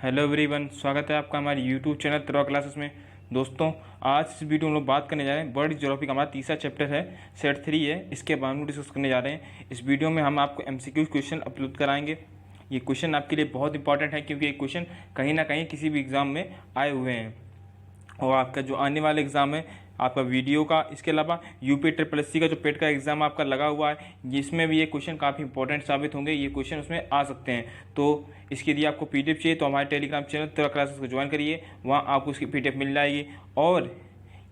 Hello everyone, स्वागत है आपका हमारे यूट्यूब चैनल त्रिवा क्लासेस में। दोस्तों, आज इस वीडियो में हम लोग बात करने जा रहे हैं वर्ल्ड ज्योग्राफी का हमारा तीसरा चैप्टर है, सेट 3 है। इसके बारे में डिस्कस करने जा रहे हैं। इस वीडियो में हम आपको एमसीक्यू क्वेश्चन अपलोड कराएंगे। ये क्वेश्चन आपके लिए बहुत इंपॉर्टेंट है क्योंकि ये क्वेश्चन कहीं ना कहीं किसी भी एग्ज़ाम में आए हुए हैं और आपका जो आने वाला एग्ज़ाम है आपका वीडियो का, इसके अलावा यूपी SSC का जो पेट का एग्ज़ाम आपका लगा हुआ है, जिसमें भी ये क्वेश्चन काफ़ी इंपॉर्टेंट साबित होंगे। ये क्वेश्चन उसमें आ सकते हैं। तो इसके लिए आपको पीडीएफ चाहिए तो हमारे टेलीग्राम चैनल त्रिवा क्लासेस को ज्वाइन करिए, वहाँ आपको उसकी पीडीएफ मिल जाएगी। और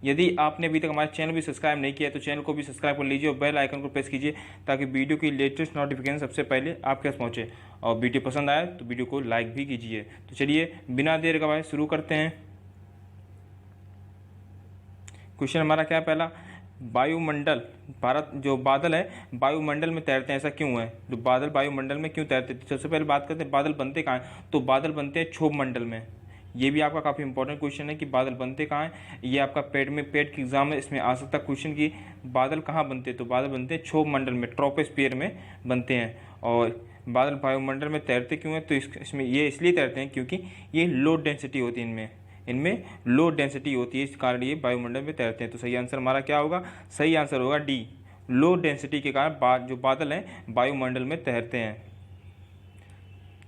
यदि आपने अभी तक हमारे चैनल भी सब्सक्राइब नहीं किया तो चैनल को भी सब्सक्राइब कर लीजिए और बेल आइकन को प्रेस कीजिए ताकि वीडियो की लेटेस्ट नोटिफिकेशन सबसे पहले आपके पास पहुँचे। और वीडियो पसंद आए तो वीडियो को लाइक भी कीजिए। तो चलिए बिना देर गवाए शुरू करते हैं। क्वेश्चन हमारा क्या है? पहला, वायुमंडल, भारत जो बादल है वायुमंडल में तैरते हैं, ऐसा क्यों है? जो बादल वायुमंडल में क्यों तैरते हैं? सबसे पहले बात करते हैं बादल बनते कहाँ हैं। तो बादल बनते हैं क्षोभ मंडल में। ये भी आपका काफ़ी इंपॉर्टेंट क्वेश्चन है कि बादल बनते कहाँ हैं। ये आपका पेट के एग्जाम में इसमें आ सकता है क्वेश्चन की बादल कहाँ बनते हैं। तो बादल बनते हैं क्षोभ मंडल में, ट्रोपोस्फियर में बनते हैं। और बादल वायुमंडल में तैरते क्यों हैं? तो इसमें ये इसलिए तैरते हैं क्योंकि ये लो डेंसिटी होती है, इनमें लो डेंसिटी होती है, इस कारण ये वायुमंडल में तैरते हैं। तो सही आंसर हमारा क्या होगा? सही आंसर होगा डी, लो डेंसिटी के कारण जो बादल हैं वायुमंडल में तैरते हैं।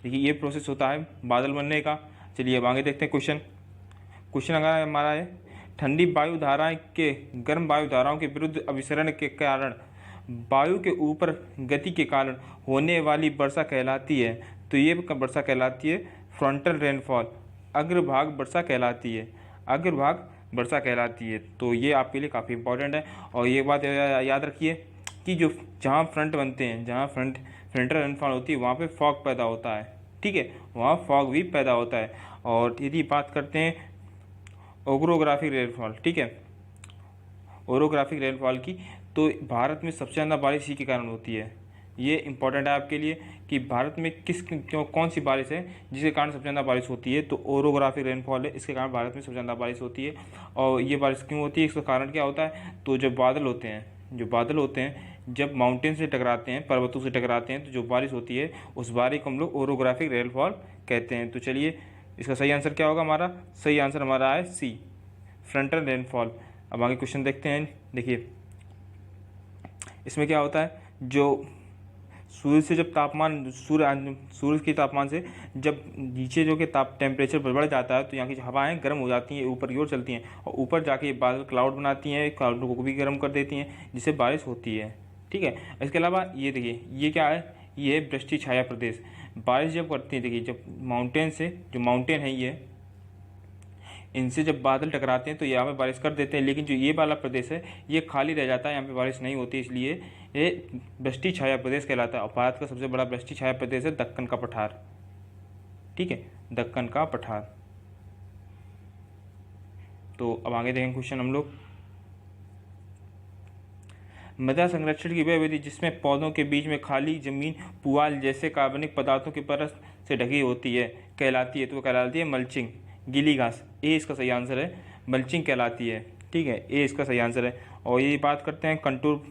देखिए ये प्रोसेस होता है बादल बनने का। चलिए अब आगे देखते हैं क्वेश्चन अगर हमारा है, ठंडी वायु धाराएं के गर्म वायु धाराओं के विरुद्ध अभिसरण के कारण वायु के ऊपर गति के कारण होने वाली वर्षा कहलाती है। तो ये वर्षा कहलाती है फ्रंटल रेनफॉल, अग्रभाग वर्षा कहलाती है, अग्रभाग वर्षा कहलाती है। तो ये आपके लिए काफ़ी इंपॉर्टेंट है। और ये बात याद रखिए कि जो जहाँ फ्रंट बनते हैं, जहाँ फ्रंटल रेनफॉल होती है वहाँ पे फॉग पैदा होता है, ठीक है, वहाँ फॉग भी पैदा होता है। और यदि बात करते हैं ओरोग्राफिक रेनफॉल, ठीक है, ओरोग्राफिक रेनफॉल की, तो भारत में सबसे ज़्यादा बारिश इसी के कारण होती है। ये इंपॉर्टेंट है आपके लिए कि भारत में कौन सी बारिश है जिसके कारण सबसे ज़्यादा बारिश होती है। तो ओरोग्राफिक रेनफॉल है, इसके कारण भारत में सबसे ज़्यादा बारिश होती है। और ये बारिश क्यों होती है, इसका कारण क्या होता है? तो जो बादल होते हैं जब माउंटेन से टकराते हैं, पर्वतों से टकराते हैं, तो जो बारिश होती है उस बारिश को हम लोग ओरोग्राफिक रेनफॉल कहते हैं। तो चलिए इसका सही आंसर क्या होगा? हमारा सही आंसर हमारा है सी, फ्रंटल रेनफॉल। अब आगे क्वेश्चन देखते हैं। देखिए इसमें क्या होता है, जो सूर्य से जब तापमान सूर्य के तापमान से जब नीचे जो कि टेम्परेचर बढ़ जाता है तो यहाँ की जो हवाएं गर्म हो जाती हैं, ऊपर की ओर चलती हैं और ऊपर जाके ये बादल क्लाउड बनाती हैं, क्लाउड को भी गर्म कर देती हैं जिससे बारिश होती है, ठीक है। इसके अलावा ये देखिए ये क्या है, ये है वृष्टि छाया प्रदेश। बारिश जब करती है, देखिए जब माउंटेन से, जो माउंटेन है ये, इनसे जब बादल टकराते हैं तो यहाँ पे बारिश कर देते हैं, लेकिन जो ये वाला प्रदेश है ये खाली रह जाता है, यहाँ पे बारिश नहीं होती, इसलिए ये वृष्टि छाया प्रदेश कहलाता है। और भारत का सबसे बड़ा वृष्टि छाया प्रदेश है दक्कन का पठार, ठीक है, दक्कन का पठार। तो अब आगे देखेंगे क्वेश्चन हम लोग, मृदा संरक्षण की वह विधि जिसमें पौधों के बीच में खाली जमीन पुआल जैसे कार्बनिक पदार्थों की परत से ढकी होती है कहलाती है। तो वो कहलाती है मल्चिंग, गीली घास। ए इसका सही आंसर है, मल्चिंग कहलाती है, ठीक है, ए इसका सही आंसर है। और ये बात करते हैं कंटूर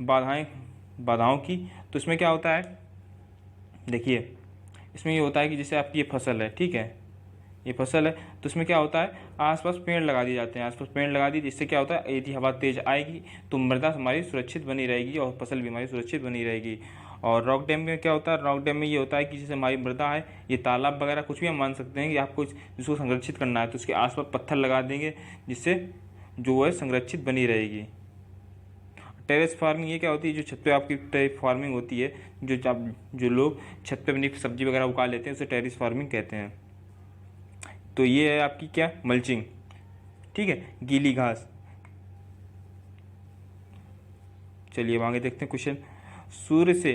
बाधाओं की, तो इसमें क्या होता है, देखिए इसमें ये होता है कि जैसे आपकी ये फसल है, ठीक है, ये फसल है, तो इसमें क्या होता है, आसपास पेड़ लगा दिए जाते हैं, आसपास पेड़ लगा दिए, जिससे क्या होता है यदि हवा तेज आएगी तो मृदा हमारी सुरक्षित बनी रहेगी और फसल भी हमारी सुरक्षित बनी रहेगी। और रॉक डैम में क्या होता है, रॉक डैम में ये होता है कि जैसे हमारी मृदा है, ये तालाब वगैरह कुछ भी हम मान सकते हैं कि आपको जिसको संरक्षित करना है तो उसके आसपास पत्थर लगा देंगे जिससे जो है संरक्षित बनी रहेगी। टेरेस फार्मिंग ये क्या होती है, जो छत पे आपकी टेरेस फार्मिंग होती है, जो लोग छत पे अपनी सब्जी वगैरह उगा लेते हैं उसे टेरेस फार्मिंग कहते हैं। तो ये है आपकी क्या, मल्चिंग, ठीक है, गीली घास। चलिए अब आगे देखते हैं क्वेश्चन, सूर्य से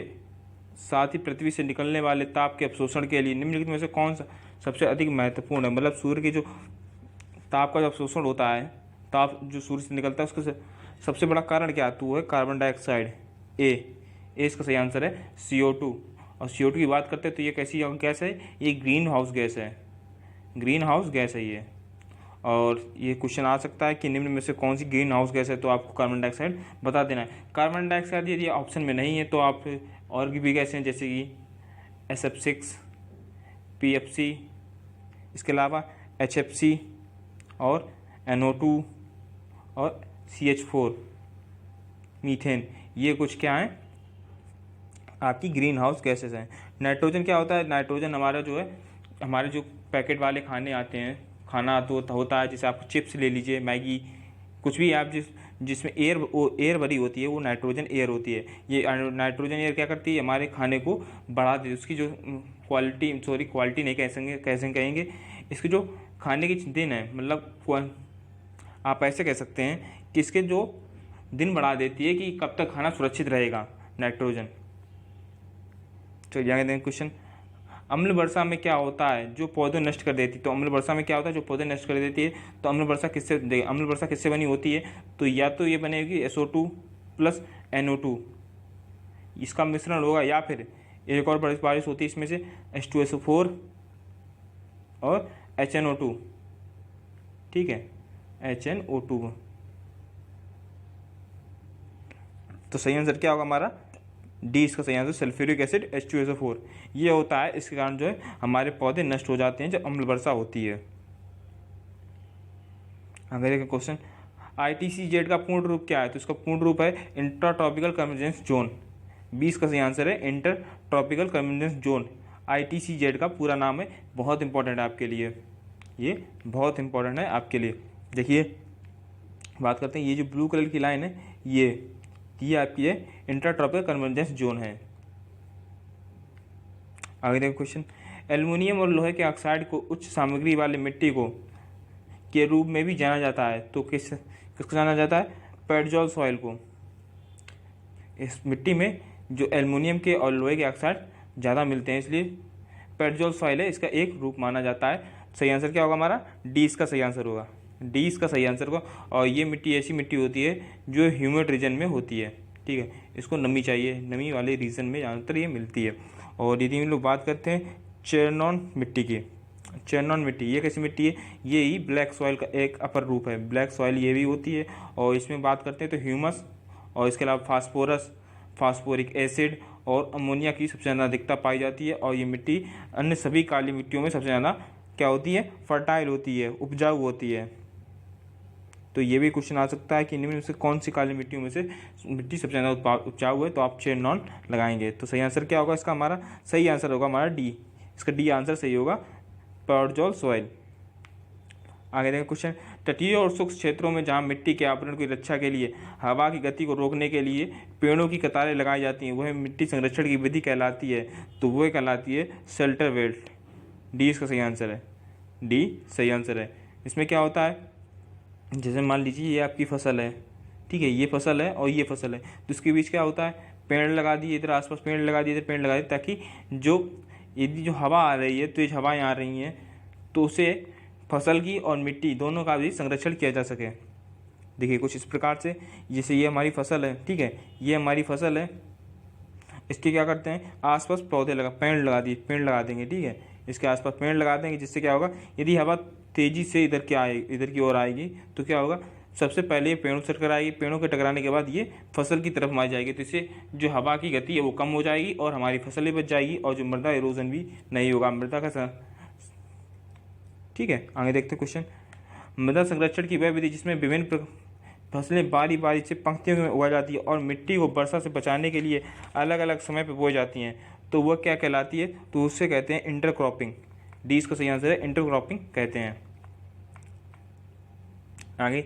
साथ ही पृथ्वी से निकलने वाले ताप के अवशोषण के लिए निम्नलिखित में से कौन सा सबसे अधिक महत्वपूर्ण है? मतलब सूर्य के जो ताप का जो अवशोषण होता है, ताप जो सूर्य से निकलता है उसका सबसे बड़ा कारण क्या है? तो वो है कार्बन डाइऑक्साइड। ए इसका सही आंसर है CO2। और CO2 की बात करते हैं तो ये कैसी गैस है, ये ग्रीन हाउस गैस है, ग्रीन हाउस गैस है ये। और ये क्वेश्चन आ सकता है कि निम्न में से कौन सी ग्रीन हाउस गैस है, तो आपको कार्बन डाइऑक्साइड बता देना है। कार्बन डाइऑक्साइड यदि ऑप्शन में नहीं है तो आप और भी गैसें हैं जैसे कि SF6, PFC, इसके अलावा HFC और NO2 और CH4 मीथेन, ये कुछ क्या हैं आपकी ग्रीन हाउस गैसेस हैं। नाइट्रोजन क्या होता है? नाइट्रोजन हमारा जो है, हमारे जो पैकेट वाले खाने आते हैं, खाना तो होता है, जैसे आप चिप्स ले लीजिए, मैगी, कुछ भी आप जिसमें एयर भरी होती है वो नाइट्रोजन एयर होती है। ये नाइट्रोजन एयर क्या करती है? हमारे खाने को बढ़ा देती है, उसकी जो क्वालिटी नहीं कैसे कहेंगे, इसकी जो खाने की दिन है, मतलब आप ऐसे कह सकते हैं कि इसके जो दिन बढ़ा देती है कि कब तक खाना सुरक्षित रहेगा नाइट्रोजन। तो यहाँ देखें क्वेश्चन, अम्ल वर्षा में क्या होता है? जो पौधे नष्ट कर देती है। तो अम्ल वर्षा में क्या होता है? जो पौधे नष्ट कर देती है। तो अम्ल वर्षा किससे बनी होती है? तो या तो ये बनेगी SO2 प्लस NO2, इसका मिश्रण होगा, या फिर एक और बारिश होती है इसमें से H2SO4 और HNO2, ठीक है, HNO2। तो सही आंसर क्या होगा हमारा? डी इसका सही आंसर, सल्फ्यूरिक एसिड H2SO4। ये होता है, इसके कारण जो है हमारे पौधे नष्ट हो जाते हैं जब अम्ल वर्षा होती है। अगले का क्वेश्चन, ITCZ का पूर्ण रूप क्या है? तो इसका पूर्ण रूप है इंटर ट्रॉपिकल कन्वर्जेंस जोन। 20 का सही आंसर है inter tropical convergence zone. ITCZ का पूरा नाम है, बहुत इंपॉर्टेंट है आपके लिए, ये बहुत इंपॉर्टेंट है आपके लिए। देखिए बात करते हैं, ये जो ब्लू कलर की लाइन है ये आपकी है इंटर ट्रॉपिकल कन्वर्जेंस जोन है। आगे देखो क्वेश्चन, एल्युमिनियम और लोहे के ऑक्साइड को उच्च सामग्री वाली मिट्टी को के रूप में भी जाना जाता है। तो किसको जाना जाता है? पेडजॉल सॉइल को। इस मिट्टी में जो एल्युमिनियम के और लोहे के ऑक्साइड ज़्यादा मिलते हैं, इसलिए पेडजॉल सॉइल है, इसका एक रूप माना जाता है। सही आंसर क्या होगा हमारा? डी इसका सही आंसर होगा, डी इसका सही आंसर होगा। और ये मिट्टी ऐसी मिट्टी होती है जो ह्यूमिड रीजन में होती है, ठीक है, इसको नमी चाहिए, नमी वाले रीजन में ज़्यादातर ये मिलती है। और यदि हम लोग बात करते हैं चेरनॉन मिट्टी की, चेरनॉन मिट्टी ये कैसी मिट्टी है? ये ही ब्लैक सॉइल का एक अपर रूप है, ब्लैक सॉइल ये भी होती है। और इसमें बात करते हैं तो ह्यूमस और इसके अलावा फास्फोरस, फास्फोरिक एसिड और अमोनिया की सबसे ज़्यादा अधिकता पाई जाती है। और ये मिट्टी अन्य सभी काली मिट्टियों में सबसे ज़्यादा क्या होती है? फर्टाइल होती है, उपजाऊ होती है। तो ये भी क्वेश्चन आ सकता है कि निम्न में से कौन सी काली मिट्टियों में से मिट्टी सबसे ज़्यादा उपजाऊ है? तो आप चेरनॉन लगाएंगे। तो सही आंसर क्या होगा इसका? हमारा सही आंसर होगा हमारा डी, इसका डी आंसर सही होगा, पेडजॉल सॉइल। आगे देखें क्वेश्चन, तटीय और शुष्क क्षेत्रों में जहां मिट्टी के आवरण की रक्षा के लिए हवा की गति को रोकने के लिए पेड़ों की कतारें लगाई जाती हैं, वह मिट्टी संरक्षण की विधि कहलाती है। तो वह कहलाती है शेल्टर बेल्ट। डी इसका सही आंसर है, डी सही आंसर है। इसमें क्या होता है? जैसे मान लीजिए ये आपकी फसल है, ठीक है, ये फसल है और ये फसल है, तो इसके बीच क्या होता है? पेड़ लगा दिए, इधर आसपास पेड़ लगा दिए, इधर पेड़ लगा दिए, ताकि यदि जो हवा आ रही है, तेज हवाएं आ रही हैं, तो उसे फसल की और मिट्टी दोनों का भी संरक्षण किया जा सके। देखिए कुछ इस प्रकार से, जैसे ये हमारी फसल है, ठीक है, ये हमारी फसल है, इसके क्या करते हैं? आसपास पेड़ लगा देंगे, ठीक है, इसके आसपास पेड़ लगा देंगे, जिससे क्या होगा? यदि हवा तेजी से इधर की ओर आएगी तो क्या होगा? सबसे पहले ये पेड़ों से टकराएगी, पेड़ों के टकराने के बाद ये फसल की तरफ आ जाएगी, तो इससे जो हवा की गति है वो कम हो जाएगी और हमारी फसल भी बच जाएगी और जो मृदा इरोजन भी नहीं होगा, मृदा का। ठीक है, आगे देखते हैं क्वेश्चन, मृदा संरक्षण की वह विधि जिसमें विभिन्न फसलें बारी बारी से पंक्तियों में उगाई जाती है और मिट्टी को वर्षा से बचाने के लिए अलग अलग समय पर बोई जाती हैं, तो वह क्या कहलाती है? तो उससे कहते हैं इंटरक्रॉपिंग। डी इसका सही आंसर है, इंटरक्रॉपिंग कहते हैं। आगे,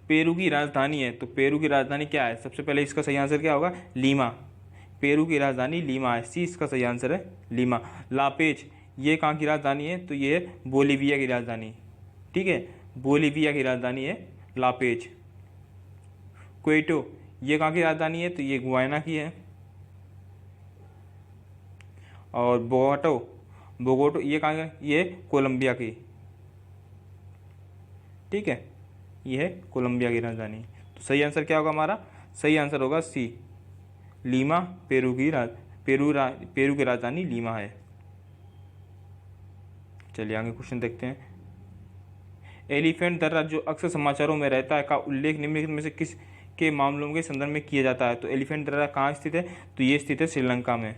पेरू की राजधानी है, तो पेरू की राजधानी क्या है? सबसे पहले इसका सही आंसर क्या होगा? लीमा। पेरू की राजधानी लीमा है, सी इसका सही आंसर है, लीमा। लापेज ये कहाँ की राजधानी है? तो ये है बोलीविया की राजधानी, ठीक है, बोलीविया की राजधानी है लापेज। क्वेटो ये कहाँ की राजधानी है? तो ये गुयाना की है। और बोगोटो ये कहाँ है? ये कोलंबिया की, ठीक है, ये है कोलंबिया की राजधानी। तो सही आंसर क्या होगा हमारा? सही आंसर होगा सी, लीमा। पेरू की राजधानी लीमा है। चलिए आगे क्वेश्चन देखते हैं। एलिफेंट दर्रा जो अक्सर समाचारों में रहता है का उल्लेख निम्नलिखित में से किस के मामलों के संदर्भ में किया जाता है? तो एलिफेंट दर्रा कहाँ स्थित है? तो ये स्थित है श्रीलंका में।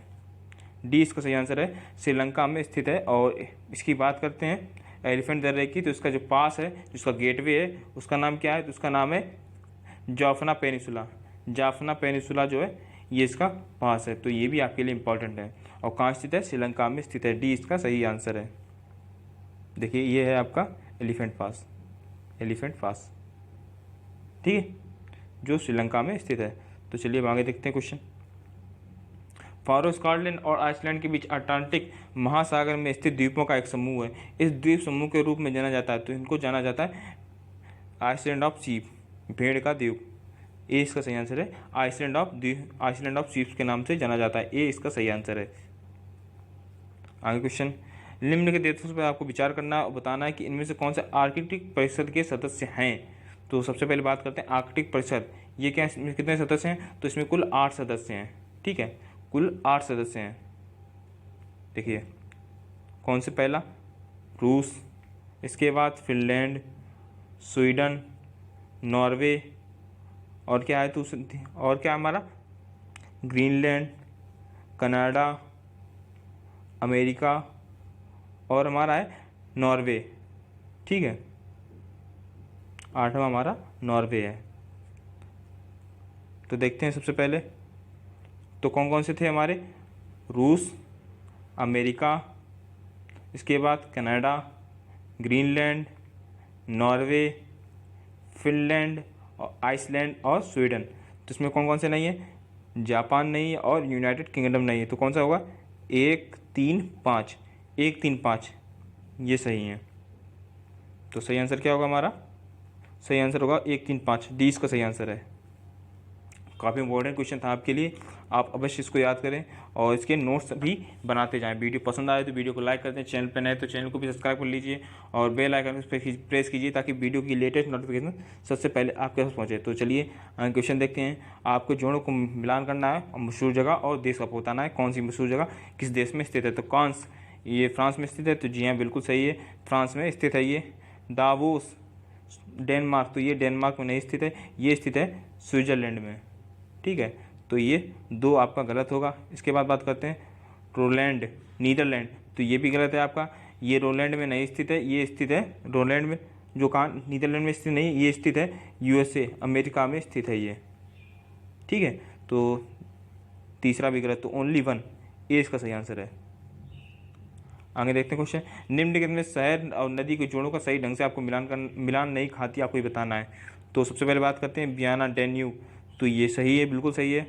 डी इसका सही आंसर है, श्रीलंका में स्थित है। और इसकी बात करते हैं एलिफेंट दर्रे की, तो इसका जो पास है, जिसका गेटवे है, उसका नाम क्या है? तो उसका नाम है जाफना पेनिसुला। जाफना पेनिसुला जो है ये इसका पास है, तो ये भी आपके लिए इंपॉर्टेंट है। और कहाँ स्थित है? श्रीलंका में स्थित है। डी इसका सही आंसर है। देखिए ये है आपका एलिफेंट पास, एलिफेंट पास, ठीक है, जो श्रीलंका में स्थित है। तो चलिए अब आगे देखते हैं क्वेश्चन। फारो स्कॉटलैंड और आइसलैंड के बीच अटलांटिक महासागर में स्थित द्वीपों का एक समूह है। इस द्वीप समूह के रूप में जाना जाता है, तो इनको जाना जाता है आइसलैंड ऑफ शीप, भेड़ का द्वीप। ए इसका सही आंसर है। आइसलैंड ऑफ शीप्स के नाम से जाना जाता है। ए इसका सही आंसर है। आगे क्वेश्चन, निम्नलिखित देशों पर आपको विचार करना और बताना है कि इनमें से कौन से आर्कटिक परिषद के सदस्य हैं। तो सबसे पहले बात करते हैं आर्कटिक परिषद। ये क्या, इसमें कितने सदस्य हैं? तो इसमें कुल 8 सदस्य हैं, ठीक है, कुल 8 सदस्य हैं। देखिए कौन से? पहला रूस, इसके बाद फिनलैंड, स्वीडन, नॉर्वे, और क्या है? तो और क्या हमारा? ग्रीनलैंड, कनाडा, अमेरिका, और हमारा है नॉर्वे, ठीक है, 8वां हमारा नॉर्वे है। तो देखते हैं सबसे पहले तो कौन कौन से थे हमारे? रूस, अमेरिका, इसके बाद कनाडा, ग्रीनलैंड, नॉर्वे, फिनलैंड और आइसलैंड और स्वीडन। तो इसमें कौन कौन से नहीं है? जापान नहीं है और यूनाइटेड किंगडम नहीं है। तो कौन सा होगा? 1 3 5, 1 3 5 ये सही है। तो सही आंसर क्या होगा हमारा? सही आंसर होगा 1 3 5, डी इसका सही आंसर है। काफ़ी इंपॉर्टेंट क्वेश्चन था आपके लिए, आप अवश्य इसको याद करें और इसके नोट्स भी बनाते जाएं। वीडियो पसंद आए तो वीडियो को लाइक कर दें, चैनल पर नए तो चैनल को भी सब्सक्राइब कर लीजिए और बेल आइकन उस पर प्रेस कीजिए ताकि वीडियो की लेटेस्ट नोटिफिकेशन सबसे पहले आपके पास पहुंचे। तो चलिए क्वेश्चन देखते हैं। आपको जोड़ों को मिलान करना है और मशहूर जगह और देश का बताना है कौन सी मशहूर जगह किस देश में स्थित है। तो कॉन्स, ये फ्रांस में स्थित है, तो जी हाँ बिल्कुल सही है, फ्रांस में स्थित है ये। दावोस, डेनमार्क, तो ये डेनमार्क में नहीं स्थित है, ये स्थित है स्विट्ज़रलैंड में, ठीक है। तो ये 2 आपका गलत होगा। इसके बाद बात करते हैं रोलैंड, नीदरलैंड, तो ये भी गलत है आपका, ये रोलैंड में नहीं स्थित है, ये स्थित है रोलैंड में, जो कहाँ? नीदरलैंड में स्थित नहीं, ये स्थित है USA अमेरिका में स्थित है ये, ठीक है। तो तीसरा भी गलत, तो ओनली 1, ये इसका सही आंसर है। आगे देखते हैं क्वेश्चन। निम्नलिखित में शहर और नदी के जोड़ों का सही ढंग से आपको मिलान नहीं खाती, आपको ये बताना है। तो सबसे पहले बात करते हैं वियना डेन्यूब, तो ये सही है, बिल्कुल सही है।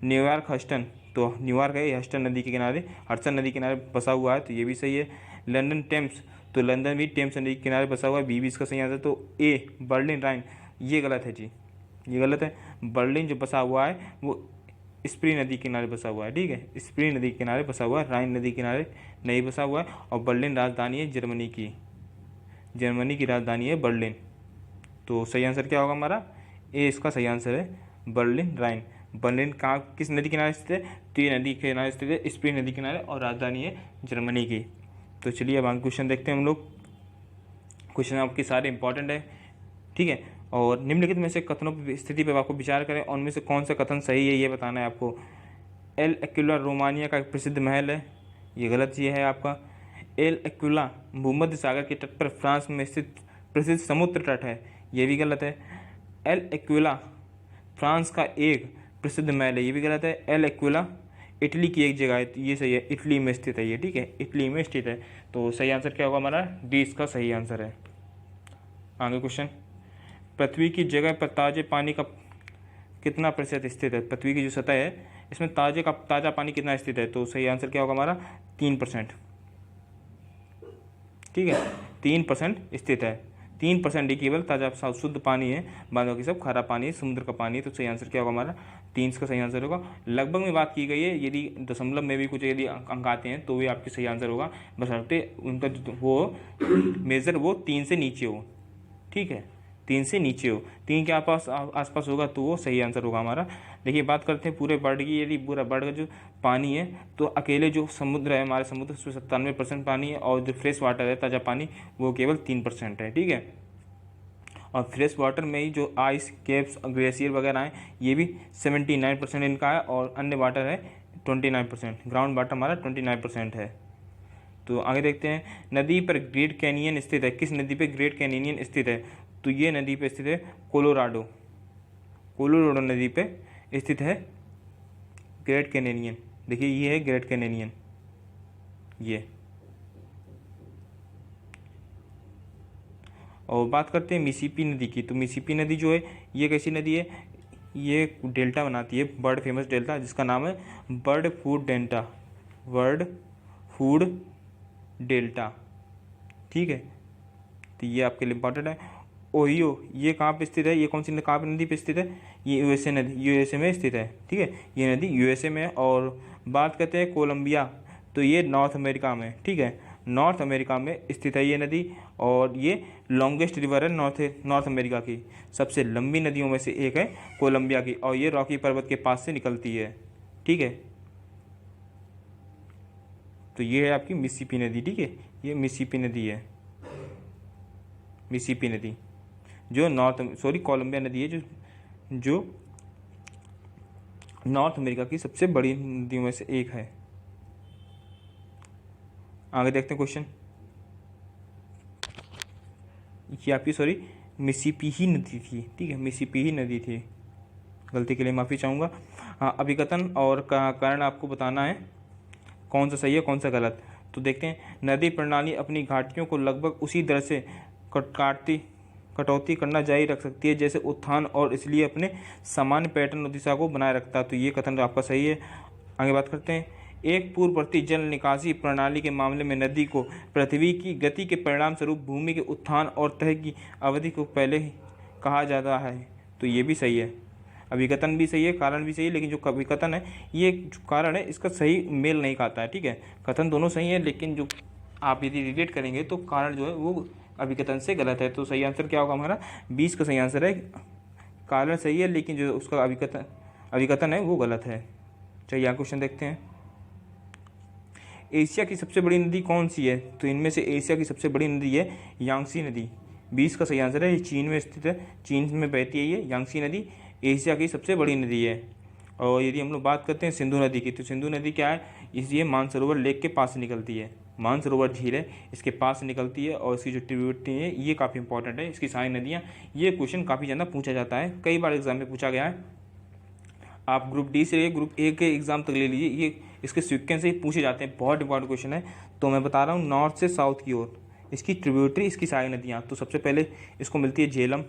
न्यूयॉर्क हस्टन, तो न्यूयॉर्क है हस्टन नदी के किनारे, हडसन नदी के किनारे बसा हुआ है, तो ये भी सही है। लंदन टेम्स, तो लंदन भी टेम्स नदी के किनारे बसा हुआ है, बी भी इसका सही आंसर। तो ए बर्लिन राइन, ये गलत है जी, ये गलत है। बर्लिन जो बसा हुआ है वो स्प्री नदी के किनारे बसा हुआ है, ठीक है, स्प्री नदी के किनारे बसा हुआ है, राइन नदी के किनारे नहीं बसा हुआ है। और बर्लिन राजधानी है जर्मनी की, जर्मनी की राजधानी है बर्लिन। तो सही आंसर क्या होगा हमारा? ए इसका सही आंसर है, बर्लिन राइन। बर्लिन कहाँ, किस नदी किनारे स्थित है? तो ये नदी के किनारे स्थित है, स्प्री नदी किनारे, और राजधानी है जर्मनी की। तो चलिए अब आगे क्वेश्चन देखते हैं हम लोग। क्वेश्चन आपके सारे इंपॉर्टेंट है, ठीक है। और निम्नलिखित में से कथनों की स्थिति पर आपको विचार करें और उनमें से कौन सा कथन सही है ये बताना है आपको। एल एक्विला रोमानिया का एक प्रसिद्ध महल है, ये गलत ये है आपका। एल एक्विला भूमध्य सागर के तट पर फ्रांस में स्थित प्रसिद्ध समुद्र तट है, ये भी गलत है। एल एक्विला फ्रांस का एक प्रसिद्ध महल है, ये भी गलत है। एल एक्विला इटली की एक जगह है, ये सही है, इटली में स्थित है ये, ठीक है, इटली में स्थित है। तो सही आंसर क्या होगा हमारा? डी इसका सही आंसर है। आगे क्वेश्चन, पृथ्वी की जगह पर ताजे पानी का कितना प्रतिशत स्थित है? पृथ्वी की जो सतह है इसमें ताज़ा पानी कितना स्थित है? तो सही आंसर क्या होगा हमारा? 3%, ठीक है, 3% स्थित है। 3% ही केवल ताज़ा शुद्ध पानी है, बाकी सब खारा पानी है, समुद्र का पानी है। तो सही आंसर क्या होगा हमारा? 3 का सही आंसर होगा। लगभग में बात की गई है, यदि दशमलव में भी कुछ यदि अंक आते हैं तो भी आपके सही आंसर होगा, बशर्ते उनका जो वो मेजर वो 3 से नीचे हो, ठीक है, 3 से नीचे हो, 3 के आसपास होगा तो वो सही आंसर होगा हमारा। देखिए बात करते हैं पूरे वर्ल्ड की, यदि पूरा वर्ल्ड का जो पानी है तो अकेले जो समुद्र है हमारे समुद्र उसमें 97% पानी है, और जो फ्रेश वाटर है ताज़ा पानी वो केवल 3% है, ठीक है। और फ्रेश वाटर में ही जो आइस केप्स ग्लेशियर वगैरह हैं ये भी 79% इनका है, और अन्य वाटर है 29%, ग्राउंड वाटर हमारा 29% है, तो आगे देखते हैं, नदी पर ग्रेट कैनियन स्थित है। किस नदी पे ग्रेट कैनियन स्थित है? तो ये नदी पे स्थित है कोलोराडो, कोलोराडो नदी पे स्थित है ग्रेट कैनियन। देखिए ये है ग्रेट कैनियन, ये। और बात करते हैं मिसिसिपी नदी की। तो मिसिसिपी नदी जो है ये कैसी नदी है? ये डेल्टा बनाती है, वर्ल्ड फेमस डेल्टा, जिसका नाम है bird food delta, world food delta. ठीक है, तो ये आपके लिए इंपॉर्टेंट है। ओहियो ये कहाँ पे स्थित है? ये कौन सी कहाँ पे नदी पे स्थित है? ये यूएसए नदी, यूएसए में स्थित है। ठीक है, ये नदी यूएसए में है। और बात करते हैं कोलंबिया, तो ये नॉर्थ अमेरिका में। ठीक है, नॉर्थ अमेरिका में स्थित है ये नदी, और ये लॉन्गेस्ट रिवर है नॉर्थ अमेरिका की। सबसे लंबी नदियों में से एक है कोलंबिया की, और ये रॉकी पर्वत के पास से निकलती है। ठीक है, तो ये है आपकी मिसिसिपी नदी। ठीक है, ये मिसिसिपी नदी है, मिसिसिपी नदी जो कोलंबिया नदी है जो नॉर्थ अमेरिका की सबसे बड़ी नदियों में से एक है। आगे देखते हैं क्वेश्चन। ये आपकी मिसिसिपी ही नदी थी। ठीक है, मिसिसिपी ही नदी थी, गलती के लिए माफ़ी चाहूँगा। हाँ, अभिकथन और कारण आपको बताना है कौन सा सही है कौन सा गलत। तो देखते हैं, नदी प्रणाली अपनी घाटियों को लगभग उसी दर से कटौती करना जारी रख सकती है जैसे उत्थान, और इसलिए अपने सामान्य पैटर्न और दिशा को बनाए रखता है। तो ये कथन आपका सही है। आगे बात करते हैं, एक पूर्ववर्ती जल निकासी प्रणाली के मामले में नदी को पृथ्वी की गति के परिणाम स्वरूप भूमि के उत्थान और तह की अवधि को पहले ही कहा जाता है। तो ये भी सही है, अभिकथन भी सही है, कारण भी सही है, लेकिन जो अभिकथन है, ये जो कारण है, इसका सही मेल नहीं खाता है। ठीक है, कथन दोनों सही है, लेकिन जो आप यदि रिलेट करेंगे तो कारण जो है वो अभिकथन से गलत है। तो सही आंसर क्या होगा हमारा? 20 का सही आंसर है। कारण सही है, लेकिन जो उसका अभिकथन है वो गलत है। चलिए यहाँ क्वेश्चन देखते हैं। एशिया की सबसे बड़ी नदी कौन सी है? तो इनमें से एशिया की सबसे बड़ी नदी है यांगसी नदी। 20 का सही आंसर है। ये चीन में स्थित है, चीन में बहती है ये यांगसी नदी, एशिया की सबसे बड़ी नदी है। और यदि हम लोग बात करते हैं सिंधु नदी की, तो सिंधु नदी क्या है? ये मानसरोवर लेक के पास से निकलती है, मानसरोवर झील है, इसके पास से निकलती है। और इसकी जो ट्रिब्यूटरी है ये काफ़ी इंपॉर्टेंट है, इसकी सारी नदियाँ। ये क्वेश्चन काफ़ी ज़्यादा पूछा जाता है, कई बार एग्जाम में पूछा गया है। आप ग्रुप डी से ग्रुप ए के एग्ज़ाम तक ले लीजिए, ये इसके सिक्वेंस से ही पूछे जाते हैं, बहुत इंपॉर्टेंट क्वेश्चन है। तो मैं बता रहा हूँ, नॉर्थ से साउथ की ओर इसकी ट्रिब्यूटरी, इसकी सारी नदियाँ। तो सबसे पहले इसको मिलती है झेलम,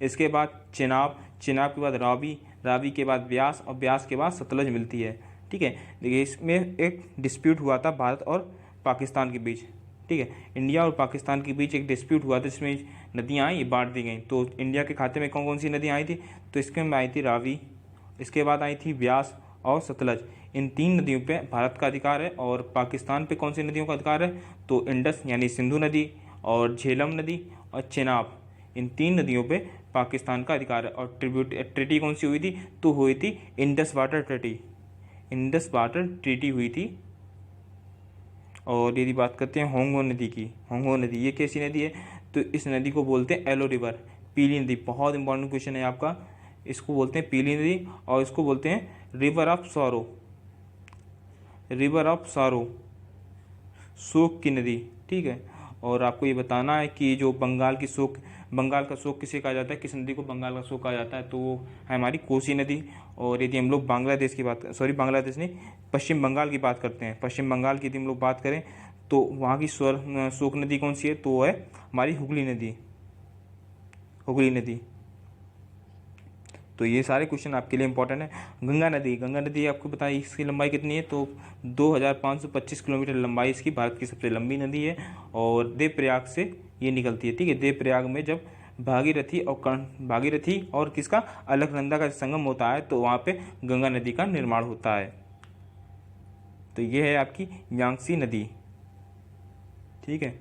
इसके बाद चिनाब, चिनाब के बाद रावी, रावी के बाद ब्यास, और ब्यास के बाद सतलज मिलती है। ठीक है, देखिए इसमें एक डिस्प्यूट हुआ था भारत और पाकिस्तान के बीच। ठीक है, इंडिया और पाकिस्तान के बीच एक डिस्प्यूट हुआ था, जिसमें नदियाँ आई, ये बांट दी गई। तो इंडिया के खाते में कौन कौन सी नदियाँ आई थी? तो इसके में आई थी रावी, इसके बाद आई थी ब्यास और सतलज। इन 3 नदियों पे भारत का अधिकार है। और पाकिस्तान पे कौन सी नदियों का अधिकार है? तो इंडस यानी सिंधु नदी, और झेलम नदी, और चेनाब, इन 3 नदियों पे पाकिस्तान का अधिकार है। और ट्रीटी कौन सी हुई थी? तो हुई थी Indus water treaty, Indus water treaty हुई थी। और यदि बात करते हैं होंगो नदी की, होंगो नदी ये कैसी नदी है? तो इस नदी को बोलते हैं येलो रिवर, पीली नदी। बहुत इंपॉर्टेंट क्वेश्चन है आपका, इसको बोलते हैं पीली नदी, और इसको बोलते हैं river of sorrow, river of sorrow, शोक की नदी। ठीक है, और आपको ये बताना है कि जो बंगाल का शोक किसे कहा जाता है, किस नदी को बंगाल का शोक कहा जाता है? तो वो है हमारी कोसी नदी। और यदि हम लोग बांग्लादेश की बात, बांग्लादेश नहीं, पश्चिम बंगाल की बात करते हैं, पश्चिम बंगाल की यदि हम लोग बात करें तो वहाँ की शोक नदी कौन सी है? तो वो है हमारी हुगली नदी, हुगली नदी। तो ये सारे क्वेश्चन आपके लिए इंपॉर्टेंट है। गंगा नदी, गंगा नदी आपको बताइए इसकी लंबाई कितनी है? तो 2525 किलोमीटर लंबाई इसकी, भारत की सबसे लंबी नदी है। और देवप्रयाग से ये निकलती है। ठीक है, देवप्रयाग में जब भागीरथी और किसका, अलकनंदा का संगम होता है, तो वहाँ पे गंगा नदी का निर्माण होता है। तो ये है आपकी यांगसी नदी। ठीक है,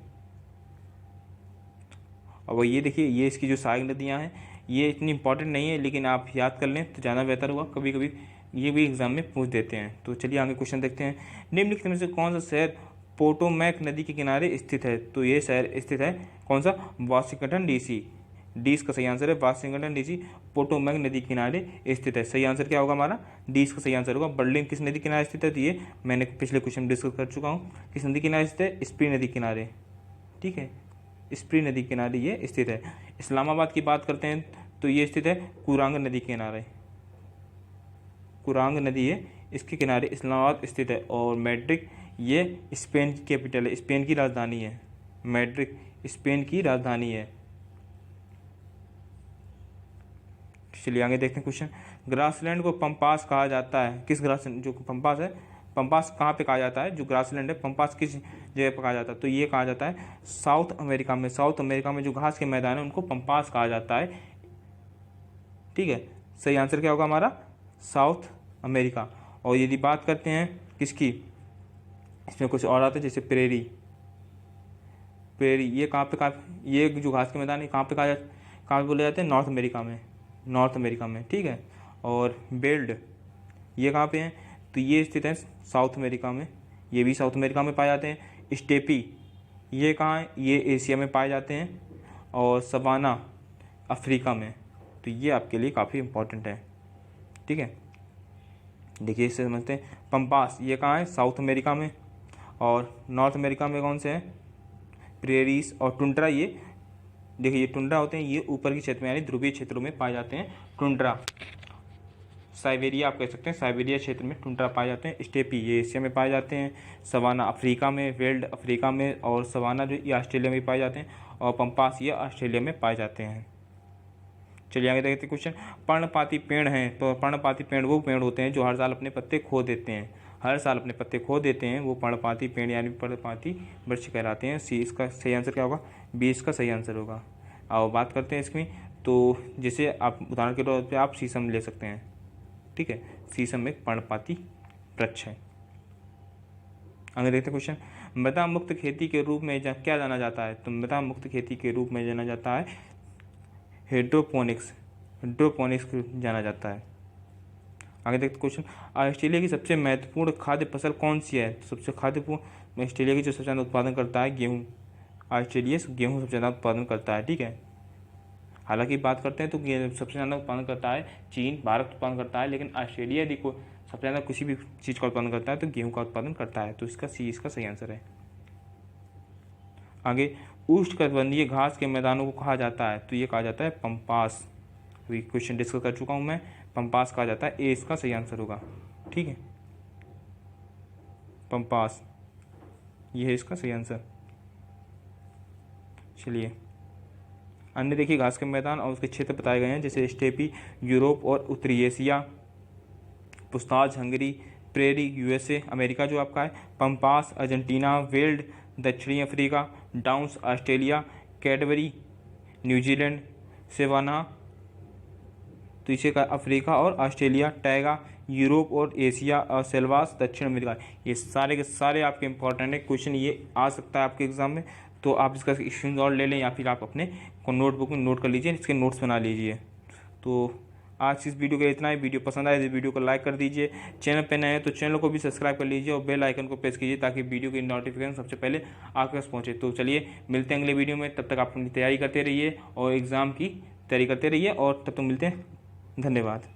और ये देखिए, ये इसकी जो सहायक नदियाँ हैं, ये इतनी इंपॉर्टेंट नहीं है, लेकिन आप याद कर लें तो ज़्यादा बेहतर होगा, कभी कभी ये भी एग्जाम में पूछ देते हैं। तो चलिए आगे क्वेश्चन देखते हैं। निम्नलिखित में से कौन सा शहर पोटोमैक नदी के किनारे स्थित है? तो ये शहर स्थित है कौन सा? वाशिंगटन डीसी, डी इसका सही आंसर है। वाशिंगटन डीसी पोटोमैक नदी के किनारे स्थित है। सही आंसर क्या होगा हमारा? डी इसका सही आंसर होगा। बर्लिन किस नदी के किनारे स्थित है? तो ये मैंने पिछले क्वेश्चन में डिस्कस कर चुका हूँ। किस नदी के किनारे स्थित है? स्प्री नदी के किनारे, ठीक है, स्प्री नदी के किनारे ये स्थित है। इस्लामाबाद की बात करते हैं तो ये स्थित है कुरांग नदी के किनारे, कुरांग नदी है इसके किनारे इस्लामाबाद स्थित है। और मैड्रिड ये स्पेन की कैपिटल है, स्पेन की राजधानी है। मैड्रिड स्पेन की राजधानी है। चलिए आगे देखते हैं क्वेश्चन। ग्रासलैंड को पंपास कहा जाता है। किस ग्रासलैंड, जो पंपास है, पंपास कहाँ पे कहा जाता है? जो ग्रासलैंड है पंपास किस जगह पर कहा जाता है? तो ये कहा जाता है साउथ अमेरिका में। साउथ अमेरिका में जो घास के मैदान है उनको पंपास कहा जाता है, ठीक है। सही आंसर क्या होगा हमारा? South America. और यदि बात करते हैं किसकी, इसमें कुछ और आता है जैसे प्रेरी, प्रेरी ये कहाँ पे, ये जो घास के मैदान है कहाँ पे कहाँ पे बोले जाते हैं? नॉर्थ अमेरिका में, नॉर्थ अमेरिका में, ठीक है। और बेल्ड ये कहाँ पे हैं? तो ये स्थित है साउथ अमेरिका में, ये भी साउथ अमेरिका में पाए जाते हैं। स्टेपी ये कहाँ है? ये एशिया में पाए जाते हैं। और सवाना अफ्रीका में। तो ये आपके लिए काफ़ी इंपॉर्टेंट है, ठीक है। देखिए इससे समझते हैं। पंपास ये कहाँ है? साउथ अमेरिका में। और नॉर्थ अमेरिका में कौन से हैं? प्रेरीज और टुंड्रा। ये देखिए ये टुंड्रा होते हैं, ये ऊपर के क्षेत्र में यानी ध्रुवीय क्षेत्रों में पाए जाते हैं टुंड्रा। साइबेरिया आप कह सकते हैं, साइबेरिया क्षेत्र में टुंड्रा पाए जाते हैं। स्टेपी ये एशिया में पाए जाते हैं। सवाना अफ्रीका में, वेल्ड अफ्रीका में। और सवाना जो ये ऑस्ट्रेलिया में पाए जाते हैं। और पंपास ये ऑस्ट्रेलिया में पाए जाते हैं। चलिए आगे देखते हैं क्वेश्चन। पर्णपाती पेड़ हैं, तो पर्णपाती पेड़ वो पेड़ होते हैं जो हर साल अपने पत्ते खो देते हैं। हर साल अपने पत्ते खो देते हैं, वो पर्णपाती पेड़ यानी पर्णपाती वृक्ष कहलाते हैं। सी इसका सही आंसर क्या होगा? बी इसका सही आंसर होगा। आओ बात करते हैं इसमें। तो जैसे आप उदाहरण के तौर पर आप शीशम ले सकते हैं, ठीक है। शीशम एक पर्णपाती वृक्ष है। आगे देखते हैं क्वेश्चन। मृदा मुक्त खेती के रूप में क्या जाना जाता है? तो मृदा मुक्त खेती के रूप में जाना जाता है हाइड्रोपोनिक्स, हाइड्रोपोनिक्स जाना जाता है। आगे देखते क्वेश्चन। ऑस्ट्रेलिया की सबसे महत्वपूर्ण खाद्य फसल कौन सी है? तो सबसे खाद्यपूर्ण ऑस्ट्रेलिया की जो सबसे ज़्यादा उत्पादन करता है गेहूँ। ऑस्ट्रेलिया गेहूँ सबसे ज़्यादा उत्पादन करता है, ठीक है। हालांकि बात करते हैं तो सबसे ज़्यादा उत्पादन करता है चीन, भारत उत्पादन करता है। लेकिन ऑस्ट्रेलिया यदि सबसे ज़्यादा किसी भी चीज़ का उत्पादन करता है तो गेहूँ का उत्पादन करता है। तो इसका सी इसका सही आंसर है। आगे उष्णकटिबंधीय घास के मैदानों को कहा जाता है? तो ये कहा जाता है पंपास। अभी क्वेश्चन डिस्कस कर चुका हूँ मैं, पंपास कहा जाता है। ए इसका सही आंसर होगा, ठीक है। पंपास ये है इसका सही आंसर। चलिए अन्य देखिए घास के मैदान और उसके क्षेत्र बताए गए हैं जैसे स्टेपी यूरोप और उत्तरी Asia, पुस्ताज Hungary, prairie USA America जो आपका है, पंपास अर्जेंटीना, वेल्ड दक्षिणी Africa, downs Australia, Cadbury New Zealand, सेवाना तो इसे का अफ्रीका और ऑस्ट्रेलिया, टैगा यूरोप और एशिया और सेल्वास दक्षिण अमेरिका। ये सारे के सारे आपके इंपॉर्टेंट है। क्वेश्चन ये आ सकता है आपके एग्जाम में, तो आप इसका स्क्रीनशॉट ले लें या फिर आप अपने नोटबुक में नोट कर लीजिए, इसके नोट्स बना लीजिए। तो आज इस वीडियो का इतना ही। वीडियो पसंद आए तो वीडियो को लाइक कर दीजिए। चैनल पे नए हैं तो चैनल को भी सब्सक्राइब कर लीजिए और बेल आइकन को प्रेस कीजिए ताकि वीडियो की नोटिफिकेशन सबसे पहले आपके पास पहुंचे। तो चलिए मिलते हैं अगले वीडियो में, तब तक आप अपनी तैयारी करते रहिए और एग्ज़ाम की तैयारी करते रहिए और तब तक मिलते हैं। धन्यवाद।